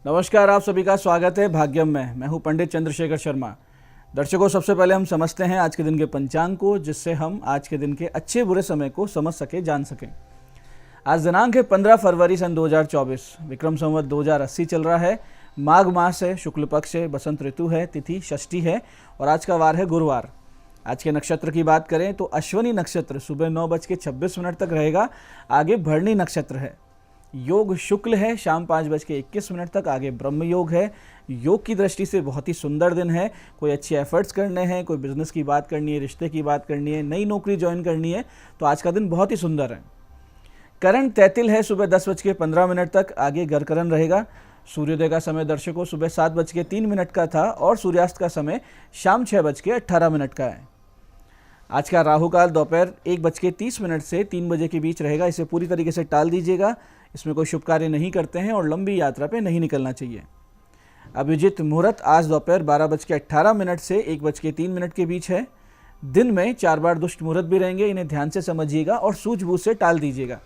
नमस्कार, आप सभी का स्वागत है भाग्यम में। मैं हूं पंडित चंद्रशेखर शर्मा। दर्शकों, सबसे पहले हम समझते हैं आज के दिन के पंचांग को, जिससे हम आज के दिन के अच्छे बुरे समय को समझ सके, जान सकें। आज दिनांक है 15 फरवरी सन 2024। विक्रम संवत 2080 चल रहा है। माघ मास है, शुक्ल पक्ष है, बसंत ऋतु है, तिथि षष्ठी है और आज का वार है गुरुवार। आज के नक्षत्र की बात करें तो अश्वनी नक्षत्र सुबह 9:26 तक रहेगा। आगे भरणी नक्षत्र है। योग शुक्ल है, शाम 5:21 तक। आगे ब्रह्म योग है। योग की दृष्टि से बहुत ही सुंदर दिन है। कोई अच्छे एफर्ट्स करने हैं, कोई बिजनेस की बात करनी है, रिश्ते की बात करनी है, नई नौकरी ज्वाइन करनी है, तो आज का दिन बहुत ही सुंदर है। करण तैतिल है सुबह 10:15 तक। आगे गरकरण रहेगा। सूर्योदय का समय दर्शकों सुबह 7:03 का था और सूर्यास्त का समय शाम 6:18 का है। आज का राहु काल दोपहर 1:30 से 3 बजे के बीच रहेगा। इसे पूरी तरीके से टाल दीजिएगा। इसमें कोई शुभ कार्य नहीं करते हैं और लंबी यात्रा पे नहीं निकलना चाहिए। अभिजित मुहूर्त आज दोपहर 12:18 से 1:03 के बीच है। दिन में 4 बार दुष्ट मुहूर्त भी रहेंगे, इन्हें ध्यान से समझिएगा और सूझबूझ से टाल दीजिएगा।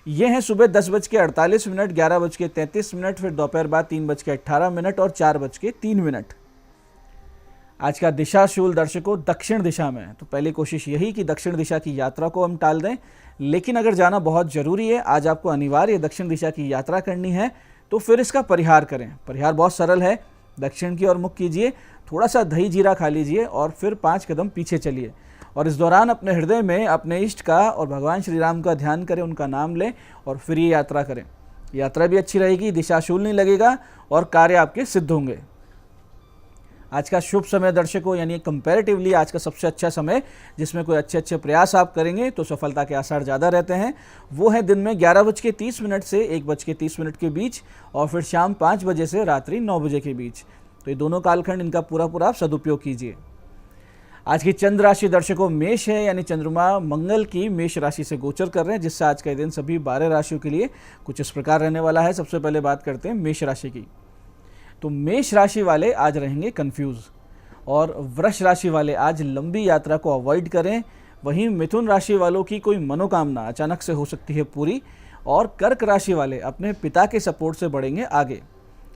ये हैं सुबह 10:48, 11:33, फिर दोपहर बाद 3:18 और 4:03। आज का दिशाशूल दर्शकों दक्षिण दिशा में है, तो पहली कोशिश यही कि दक्षिण दिशा की यात्रा को हम टाल दें। लेकिन अगर जाना बहुत ज़रूरी है, आज आपको अनिवार्य दक्षिण दिशा की यात्रा करनी है, तो फिर इसका परिहार करें। परिहार बहुत सरल है। दक्षिण की ओर मुख कीजिए, थोड़ा सा दही जीरा खा लीजिए और फिर 5 कदम पीछे चलिए और इस दौरान अपने हृदय में अपने इष्ट का और भगवान श्री राम का ध्यान करें, उनका नाम लें और फिर ये यात्रा करें। यात्रा भी अच्छी रहेगी, दिशाशूल नहीं लगेगा और कार्य आपके सिद्ध होंगे। आज का शुभ समय दर्शकों, यानी कंपैरेटिवली आज का सबसे अच्छा समय, जिसमें कोई अच्छे प्रयास आप करेंगे तो सफलता के आसार ज़्यादा रहते हैं, वो है दिन में 11:30 से 1:30 के बीच और फिर शाम 5 बजे से रात्रि 9 बजे के बीच। तो ये दोनों कालखंड, इनका पूरा आप सदुपयोग कीजिए। आज की चंद्र राशि दर्शकों मेष है, यानी चंद्रमा मंगल की मेष राशि से गोचर कर रहे हैं, जिससे आज का दिन सभी 12 राशियों के लिए कुछ इस प्रकार रहने वाला है। सबसे पहले बात करते हैं मेष राशि की। तो मेष राशि वाले आज रहेंगे कंफ्यूज और वृष राशि वाले आज लंबी यात्रा को अवॉइड करें। वहीं मिथुन राशि वालों की कोई मनोकामना अचानक से हो सकती है पूरी और कर्क राशि वाले अपने पिता के सपोर्ट से बढ़ेंगे आगे।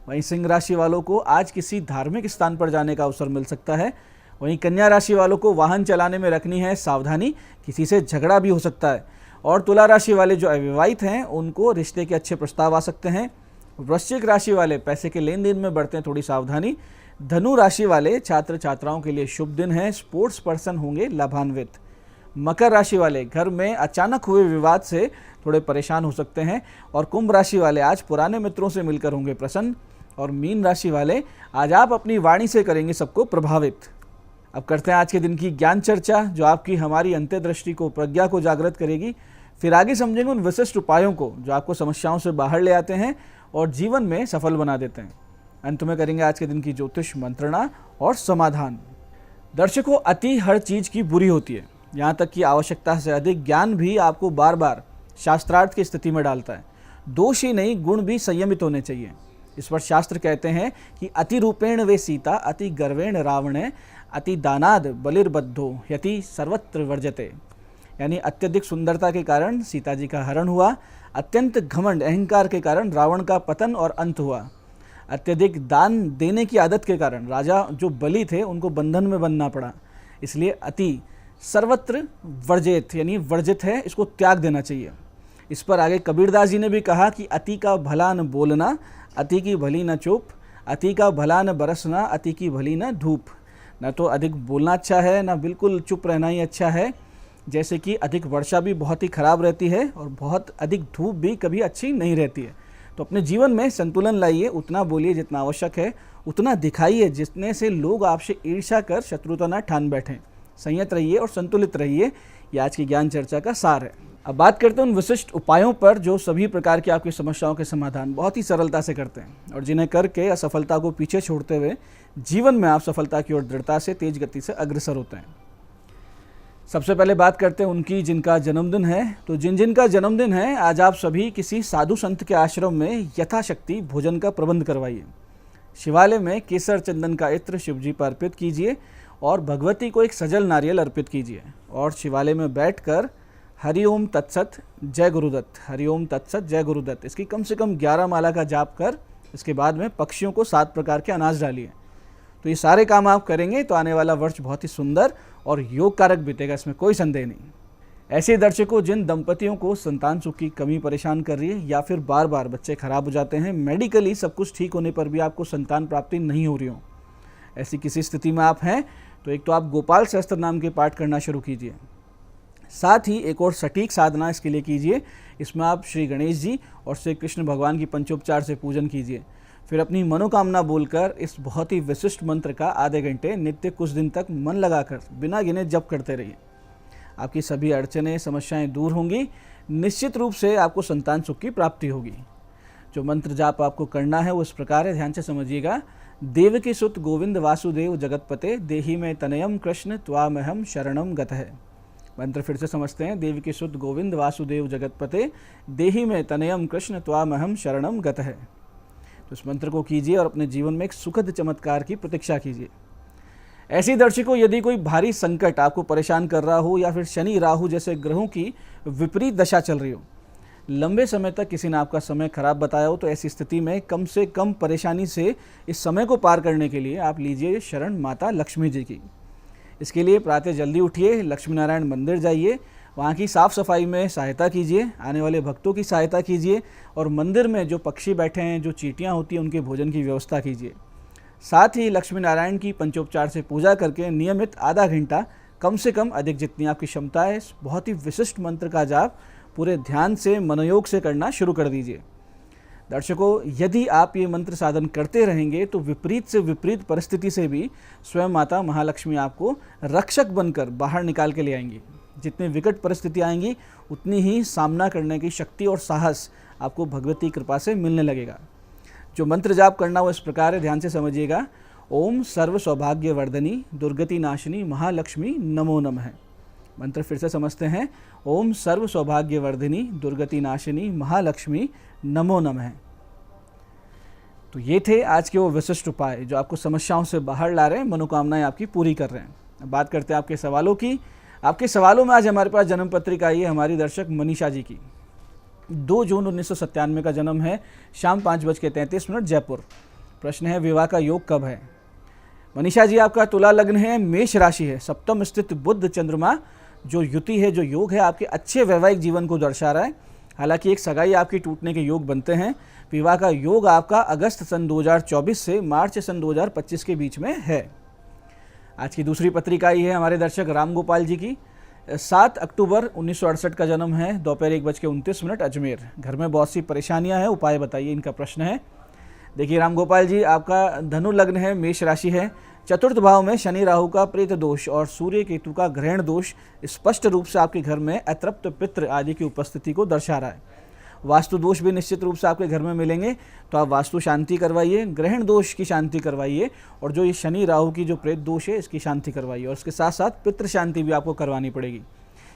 वहीं सिंह राशि वालों को आज किसी धार्मिक स्थान पर जाने का अवसर मिल सकता है। वहीं कन्या राशि वालों को वाहन चलाने में रखनी है सावधानी, किसी से झगड़ा भी हो सकता है। और तुला राशि वाले जो अविवाहित हैं उनको रिश्ते के अच्छे प्रस्ताव आ सकते हैं। वृश्चिक राशि वाले पैसे के लेन देन में बरतें थोड़ी सावधानी। धनु राशि वाले छात्र छात्राओं के लिए शुभ दिन है, स्पोर्ट्स पर्सन होंगे लाभान्वित। मकर राशि वाले घर में अचानक हुए विवाद से थोड़े परेशान हो सकते हैं और कुंभ राशि वाले आज पुराने मित्रों से मिलकर होंगे प्रसन्न। और मीन राशि वाले आज आप अपनी वाणी से करेंगे सबको प्रभावित। अब करते हैं आज के दिन की ज्ञान चर्चा, जो आपकी हमारी अंत्यदृष्टि को, प्रज्ञा को जागृत करेगी। फिर आगे समझेंगे उन विशिष्ट उपायों को जो आपको समस्याओं से बाहर ले आते हैं और जीवन में सफल बना देते हैं। अंत में करेंगे आज के दिन की ज्योतिष मंत्रणा और समाधान। दर्शकों, अति हर चीज की बुरी होती है, यहाँ तक कि आवश्यकता से अधिक ज्ञान भी आपको बार बार शास्त्रार्थ की स्थिति में डालता है। दोष ही नहीं, गुण भी संयमित होने चाहिए। इस पर शास्त्र कहते हैं कि अति रूपेण वे सीता, अति गर्वेण रावण, अति दानाद बलिर्बद्धो यति सर्वत्र वर्जते। यानी अत्यधिक सुंदरता के कारण सीता जी का हरण हुआ, अत्यंत घमंड अहंकार के कारण रावण का पतन और अंत हुआ, अत्यधिक दान देने की आदत के कारण राजा जो बलि थे उनको बंधन में बंधना पड़ा। इसलिए अति सर्वत्र वर्जित, यानी वर्जित है, इसको त्याग देना चाहिए। इस पर आगे कबीरदास जी ने भी कहा कि अति का भला न बोलना, अति की भली न चुप, अति का भला न बरसना, अति की भली न धूप। न तो अधिक बोलना अच्छा है, न बिल्कुल चुप रहना ही अच्छा है। जैसे कि अधिक वर्षा भी बहुत ही खराब रहती है और बहुत अधिक धूप भी कभी अच्छी नहीं रहती है। तो अपने जीवन में संतुलन लाइए, उतना बोलिए जितना आवश्यक है, उतना दिखाइए जितने से लोग आपसे ईर्ष्या कर शत्रुता न ठान बैठें। संयत रहिए और संतुलित रहिए, ये आज की ज्ञान चर्चा का सार है। अब बात करते हैं उन विशिष्ट उपायों पर जो सभी प्रकार की आपकी समस्याओं के समाधान बहुत ही सरलता से करते हैं और जिन्हें करके असफलता को पीछे छोड़ते हुए जीवन में आप सफलता की ओर दृढ़ता से तेज गति से अग्रसर होते हैं। सबसे पहले बात करते हैं उनकी जिनका जन्मदिन है। तो जिनका जन्मदिन है, आज आप सभी किसी साधु संत के आश्रम में यथाशक्ति भोजन का प्रबंध करवाइए। शिवालय में केसर चंदन का इत्र शिवजी पर अर्पित कीजिए और भगवती को एक सजल नारियल अर्पित कीजिए और शिवालय में बैठकर हरिओम तत्सत जय गुरुदत्त, हरिओम तत्सत जय गुरुदत्त, इसकी कम से कम 11 माला का जाप कर इसके बाद में पक्षियों को 7 प्रकार के अनाज डालिए। तो ये सारे काम आप करेंगे तो आने वाला वर्ष बहुत ही सुंदर और योग कारक बीतेगा, इसमें कोई संदेह नहीं। ऐसे दर्शकों, जिन दंपतियों को संतान सुख की कमी परेशान कर रही है या फिर बार बार बच्चे खराब हो जाते हैं, मेडिकली सब कुछ ठीक होने पर भी आपको संतान प्राप्ति नहीं हो रही हो, ऐसी किसी स्थिति में आप हैं तो एक तो आप गोपाल सहस्त्र नाम के पाठ करना शुरू कीजिए। साथ ही एक और सटीक साधना इसके लिए कीजिए। इसमें आप श्री गणेश जी और श्री कृष्ण भगवान की पंचोपचार से पूजन कीजिए। फिर अपनी मनोकामना बोलकर इस बहुत ही विशिष्ट मंत्र का आधे घंटे नित्य कुछ दिन तक मन लगाकर बिना गिने जप करते रहिए। आपकी सभी अड़चनें समस्याएं दूर होंगी। निश्चित रूप से आपको संतान सुख की प्राप्ति होगी। जो मंत्र जाप आपको करना है वो इस प्रकार है, ध्यान से समझिएगा। देवकी सुत गोविंद वासुदेव जगतपते देहि में तनयम कृष्ण त्वामहम शरणम गतः। मंत्र फिर से समझते हैं। देवकी सुत गोविंद वासुदेव जगतपते देहि में तनयम कृष्ण त्वामहम शरणम गतः। तो इस मंत्र को कीजिए और अपने जीवन में एक सुखद चमत्कार की प्रतीक्षा कीजिए। ऐसी दर्शकों, यदि कोई भारी संकट आपको परेशान कर रहा हो या फिर शनि राहु जैसे ग्रहों की विपरीत दशा चल रही हो, लंबे समय तक किसी ने आपका समय खराब बताया हो, तो ऐसी स्थिति में कम से कम परेशानी से इस समय को पार करने के लिए आप लीजिए शरण माता लक्ष्मी जी की। इसके लिए प्रातः जल्दी उठिए, लक्ष्मी नारायण मंदिर जाइए, वहाँ की साफ़ सफाई में सहायता कीजिए, आने वाले भक्तों की सहायता कीजिए और मंदिर में जो पक्षी बैठे हैं, जो चींटियाँ होती हैं, उनके भोजन की व्यवस्था कीजिए। साथ ही लक्ष्मी नारायण की पंचोपचार से पूजा करके नियमित आधा घंटा, कम से कम अधिक जितनी आपकी क्षमता है, इस बहुत ही विशिष्ट मंत्र का जाप पूरे ध्यान से मनोयोग से करना शुरू कर दीजिए। दर्शकों, यदि आप ये मंत्र साधन करते रहेंगे तो विपरीत से विपरीत परिस्थिति से भी स्वयं माता महालक्ष्मी आपको रक्षक बनकर बाहर निकाल के ले आएंगी। जितनी विकट परिस्थिति आएंगी उतनी ही सामना करने की शक्ति और साहस आपको भगवती कृपा से मिलने लगेगा। जो मंत्र जाप करना वो इस प्रकार है, ध्यान से समझिएगा। ओम सर्व सौभाग्य वर्धनी दुर्गति नाशिनी महालक्ष्मी नमो नमः। मंत्र फिर से समझते हैं। ओम सर्व सौभाग्य वर्धिनी दुर्गति नाशिनी महालक्ष्मी नमो नमः। तो ये थे आज के वो विशिष्ट उपाय जो आपको समस्याओं से बाहर ला रहे हैं, मनोकामनाएं आपकी पूरी कर रहे हैं। अब बात करते हैं आपके सवालों की। आपके सवालों में आज हमारे पास जन्म पत्रिका आई है हमारी दर्शक मनीषा जी की। 2 जून 1997 का जन्म है, शाम 5:33 जयपुर। प्रश्न है, विवाह का योग कब है? मनीषा जी, आपका तुला लग्न है, मेष राशि है, सप्तम स्थित बुध चंद्रमा जो युति है, जो योग है, आपके अच्छे वैवाहिक जीवन को दर्शा रहा है। हालांकि एक सगाई आपकी टूटने के योग बनते हैं। विवाह का योग आपका अगस्त सन 2024 से मार्च सन 2025 के बीच में है। आज की दूसरी पत्रिका आई है हमारे दर्शक राम गोपाल जी की। 7 अक्टूबर 1968 का जन्म है, दोपहर 1:29 अजमेर। घर में बहुत सी परेशानियां हैं, उपाय बताइए, इनका प्रश्न है। देखिए राम गोपाल जी, आपका धनु लग्न है, मेष राशि है, चतुर्थ भाव में शनि राहु का प्रेत दोष और सूर्य केतु का ग्रहण दोष स्पष्ट रूप से आपके घर में अतृप्त पितृ आदि की उपस्थिति को दर्शा रहा है। वास्तु दोष भी निश्चित रूप से आपके घर में मिलेंगे, तो आप वास्तु शांति करवाइए, ग्रहण दोष की शांति करवाइए और जो ये शनि राहु की जो प्रेत दोष है इसकी शांति करवाइए और उसके साथ साथ पितृ शांति भी आपको करवानी पड़ेगी।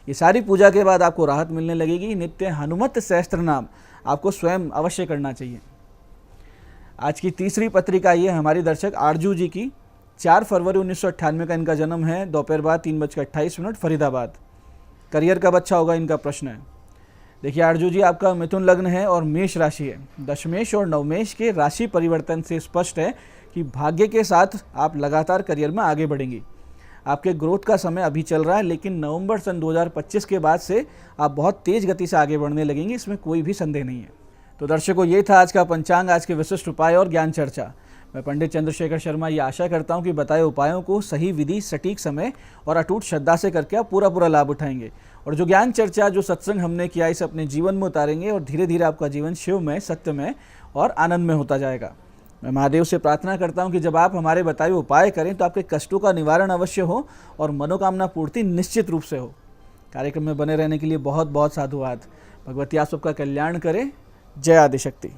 ये सारी पूजा के बाद आपको राहत मिलने लगेगी। नित्य हनुमत सहस्त्र नाम आपको स्वयं अवश्य करना चाहिए। आज की तीसरी पत्रिका ये हमारी दर्शक आरजू जी की। 4 फरवरी 1998 का इनका जन्म है, दोपहर बाद 3:28 फरीदाबाद। करियर कब अच्छा होगा, इनका प्रश्न है। देखिए आरजू जी, आपका मिथुन लग्न है और मेष राशि है। दशमेश और नवमेश के राशि परिवर्तन से स्पष्ट है कि भाग्य के साथ आप लगातार करियर में आगे बढ़ेंगी। आपके ग्रोथ का समय अभी चल रहा है, लेकिन नवंबर सन 2025 के बाद से आप बहुत तेज गति से आगे बढ़ने लगेंगे, इसमें कोई भी संदेह नहीं है। तो दर्शकों, ये था आज का पंचांग, आज के विशिष्ट उपाय और ज्ञान चर्चा। मैं पंडित चंद्रशेखर शर्मा ये आशा करता हूँ कि बताए उपायों को सही विधि, सटीक समय और अटूट श्रद्धा से करके आप पूरा लाभ उठाएंगे और जो ज्ञान चर्चा, जो सत्संग हमने किया, इसे अपने जीवन में उतारेंगे और धीरे धीरे आपका जीवन शिवमय, सत्यमय और आनंद में होता जाएगा। मैं महादेव से प्रार्थना करता हूँ कि जब आप हमारे बताए उपाय करें तो आपके कष्टों का निवारण अवश्य हो और मनोकामना पूर्ति निश्चित रूप से हो। कार्यक्रम में बने रहने के लिए बहुत बहुत साधुवाद। भगवती आप सबका कल्याण करे। जय आदिशक्ति।